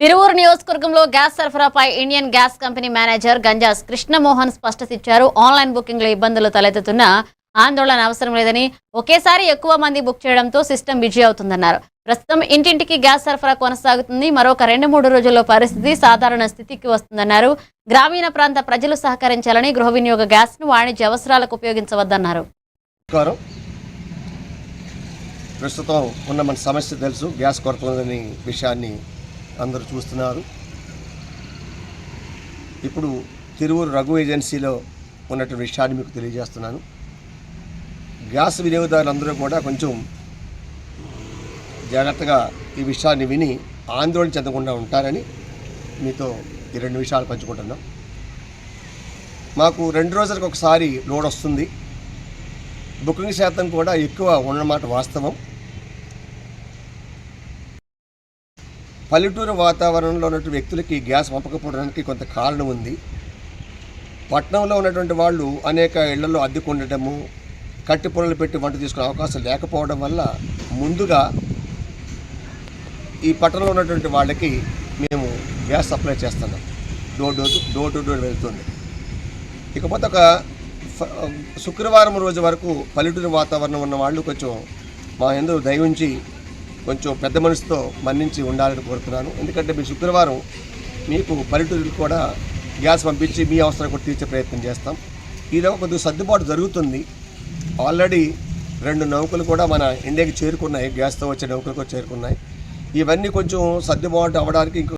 తిరువూరు నియోజకవర్గంలో గ్యాస్ సరఫరాపై Indian gas company manager గంజాస్ కృష్ణమోహన్ స్పష్టతిచ్చారు. ఆన్లైన్ బుకింగ్లో ఇబ్బందులు తలెత్తుతున్న ఆందోళన అవసరం లేదని, ఒకేసారి ఎక్కువ మంది బుక్ చేయడంతో సిస్టమ్ బిజీ అవుతుందన్నారు. ప్రస్తుతం ఇంటింటికి గ్యాస్ సరఫరా కొనసాగుతుంది. మరొక 2-3 రోజుల్లో పరిస్థితి సాధారణ స్థితికి వస్తుందన్నారు. గ్రామీణ ప్రాంత ప్రజలు సహకరించాలని, గృహ వినియోగ గ్యాస్ను వాణిజ్య అవసరాలకు ఉపయోగించవద్దన్నారు. ప్రస్తుతం ఉన్న మన సమస్య తెలుసు, గ్యాస్ కొరత ఉందని విషయాన్ని అందరూ చూస్తున్నారు. ఇప్పుడు తిరువూరు రఘు ఏజెన్సీలో ఉన్నటువంటి విషయాన్ని మీకు తెలియజేస్తున్నాను. గ్యాస్ వినియోగదారులందరూ కూడా కొంచెం జాగ్రత్తగా ఈ విషయాన్ని విని ఆందోళన చెందకుండా ఉంటారని మీతో ఈ 2 విషయాలు పంచుకుంటున్నాం. మాకు 2 రోజులకు ఒకసారి లోడ్ వస్తుంది. బుకింగ్ శాతం కూడా ఎక్కువ ఉన్నమాట వాస్తవం. పల్లెటూరు వాతావరణంలో ఉన్నటువంటి వ్యక్తులకి గ్యాస్ పంపకపోవడానికి కొంత కారణం ఉంది. పట్టణంలో ఉన్నటువంటి వాళ్ళు అనేక ఇళ్లలో అద్దెకు ఉండటము, కట్టి పొలలు పెట్టి వంట తీసుకునే అవకాశం లేకపోవడం వల్ల ముందుగా ఈ పట్టణంలో ఉన్నటువంటి వాళ్ళకి మేము గ్యాస్ సప్లై చేస్తున్నాం. డోర్ టు డోర్ వెళ్తుంది. ఇకపోతే ఒక శుక్రవారం రోజు వరకు పల్లెటూరు వాతావరణం ఉన్న వాళ్ళు కొంచెం మా యందు దయవుంచి కొంచెం పెద్ద మనసుతో మన్నించి ఉండాలని కోరుతున్నాను. ఎందుకంటే మీ శుక్రవారం మీకు పల్లెటూరుకి కూడా గ్యాస్ పంపించి మీ అవసరం కూడా తీర్చే ప్రయత్నం చేస్తాం. ఈలో కొద్దిగా సర్దుబాటు జరుగుతుంది. ఆల్రెడీ 2 నౌకలు కూడా మన ఇండియాకి చేరుకున్నాయి, గ్యాస్తో వచ్చే నౌకలు కూడా చేరుకున్నాయి. ఇవన్నీ కొంచెం సర్దుబాటు అవ్వడానికి